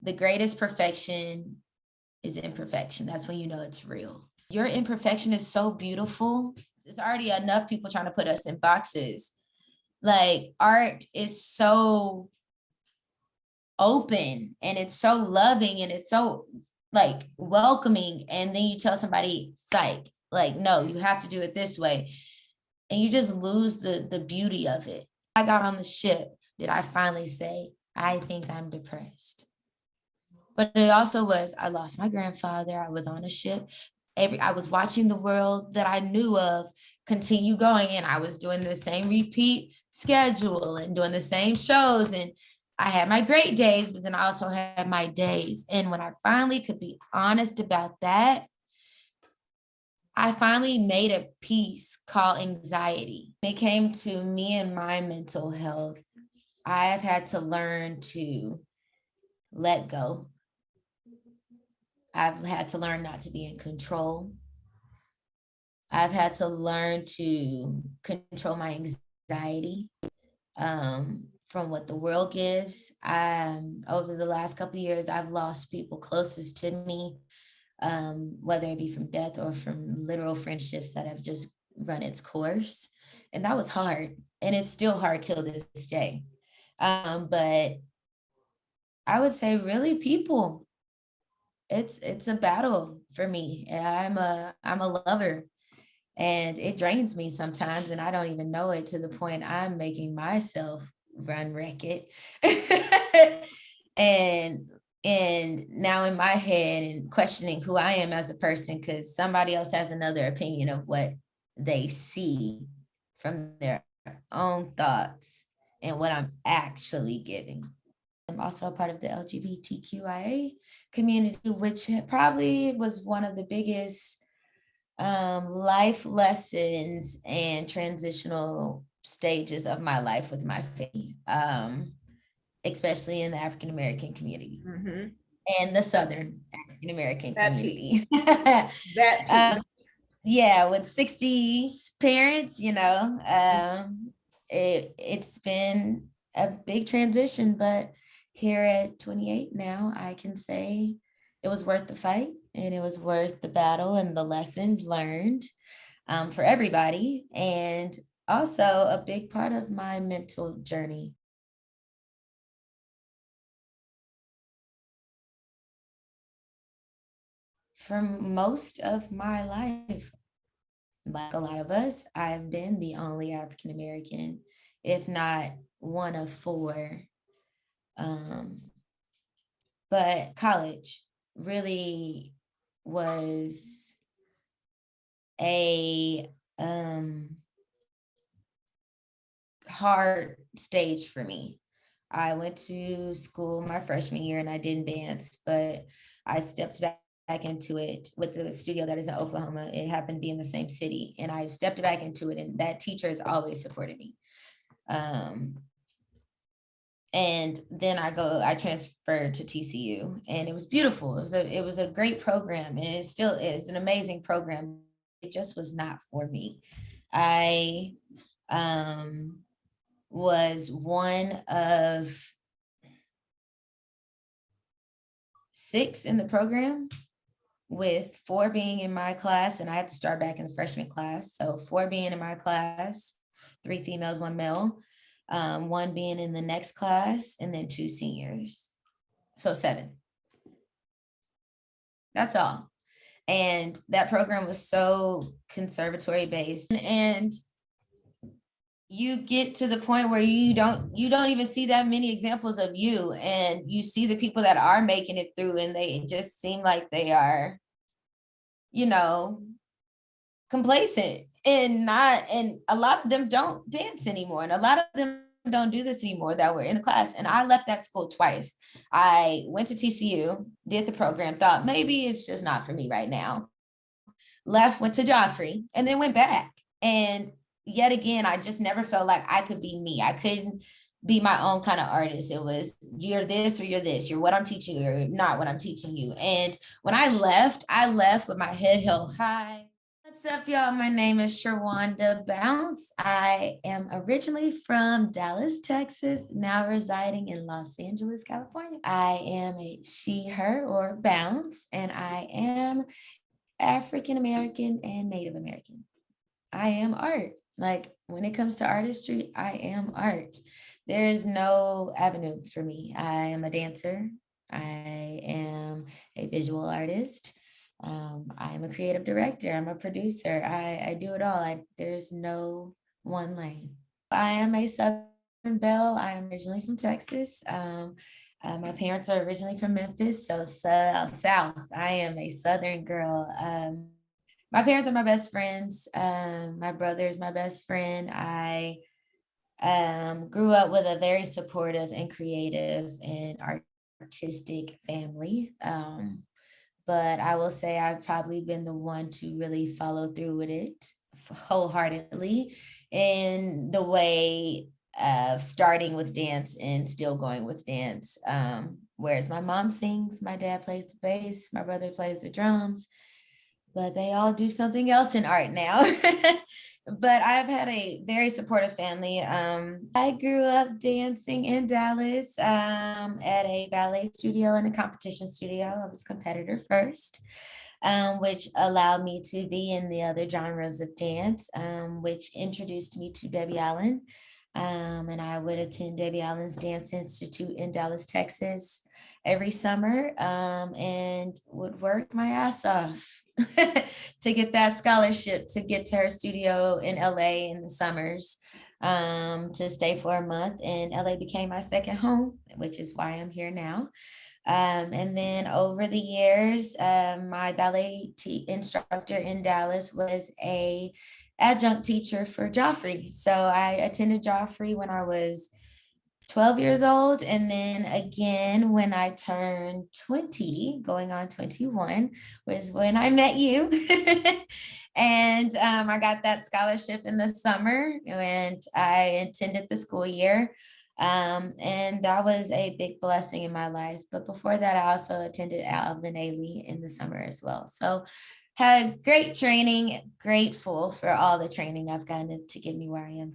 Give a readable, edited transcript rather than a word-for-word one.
the greatest perfection is imperfection. That's when you know it's real. Your imperfection is so beautiful. It's already enough people trying to put us in boxes. Like, art is so open and it's so loving and it's so like welcoming. And then you tell somebody, psych, like, no, you have to do it this way. And you just lose the beauty of it. I got on the ship, did I finally say, I think I'm depressed? But it also was, I lost my grandfather. I was on a ship. I was watching the world that I knew of continue going, and I was doing the same repeat schedule and doing the same shows. And I had my great days, but then I also had my days. And when I finally could be honest about that, I finally made a piece called Anxiety. When it came to me and my mental health, I have had to learn to let go. I've had to learn not to be in control. I've had to learn to control my anxiety from what the world gives. Over the last couple of years, I've lost people closest to me, whether it be from death or from literal friendships that have just run its course. And that was hard. And it's still hard till this day. But I would say really people, it's a battle for me. I'm a lover, and it drains me sometimes, and I don't even know it, to the point I'm making myself run wrecked. and now in my head and questioning who I am as a person, because somebody else has another opinion of what they see from their own thoughts and what I'm actually giving. I'm also a part of the LGBTQIA community, which probably was one of the biggest life lessons and transitional stages of my life with my family, especially in the African American community and the Southern African American community. Yeah, with 60s parents, it's been a big transition, but here at 28 now, I can say it was worth the fight, and it was worth the battle and the lessons learned for everybody. And also a big part of my mental journey. For most of my life, like a lot of us, I've been the only African American, if not one of four. But college really was a hard stage for me. I went to school my freshman year and I didn't dance, but I stepped back into it with the studio that is in Oklahoma. It happened to be in the same city, and I stepped back into it, and that teacher has always supported me. And then I transferred to TCU, and it was beautiful. It was a great program, and it still is an amazing program. It just was not for me. I was one of 6 in the program, with 4 being in my class, and I had to start back in the freshman class. So 4 being in my class, 3 females, 1 male. 1 being in the next class, and then 2 seniors. So 7. That's all. And that program was so conservatory based. And you get to the point where you don't even see that many examples of you. And you see the people that are making it through, and they just seem like they are, complacent. And a lot of them don't dance anymore, and a lot of them don't do this anymore that were in the class. And I left that school twice. I went to TCU, did the program, thought maybe it's just not for me right now, left, went to Joffrey, and then went back. And yet again, I just never felt like I could be me. I couldn't be my own kind of artist. It was, you're this or you're this, you're what I'm teaching you or not what I'm teaching you. And when I left with my head held high. What's up, y'all? My name is Sherwanda Bounce. I am originally from Dallas, Texas, now residing in Los Angeles, California. I am a she, her, or Bounce, and I am African American and Native American. I am art. Like when it comes to artistry, I am art. There is no avenue for me. I am a dancer. I am a visual artist. I am a creative director. I'm a producer. I do it all. There's no one lane. I am a Southern Belle. I am originally from Texas. My parents are originally from Memphis, so South. I am a Southern girl. My parents are my best friends. My brother is my best friend. I grew up with a very supportive and creative and artistic family. But I will say I've probably been the one to really follow through with it wholeheartedly in the way of starting with dance and still going with dance. Whereas my mom sings, my dad plays the bass, my brother plays the drums, but they all do something else in art now. But I've had a very supportive family. I grew up dancing in Dallas at a ballet studio and a competition studio. I was competitor first, which allowed me to be in the other genres of dance, which introduced me to Debbie Allen. And I would attend Debbie Allen's Dance Institute in Dallas, Texas every summer, and would work my ass off to get that scholarship to get to her studio in LA in the summers, to stay for a month. And LA became my second home, which is why I'm here now. And then over the years, my ballet instructor in Dallas was a adjunct teacher for Joffrey. So I attended Joffrey when I was 12 years old. And then again, when I turned 20, going on 21, was when I met you. And I got that scholarship in the summer and I attended the school year. And that was a big blessing in my life. But before that, I also attended Alvin Ailey in the summer as well. So had great training, grateful for all the training I've gotten to get me where I am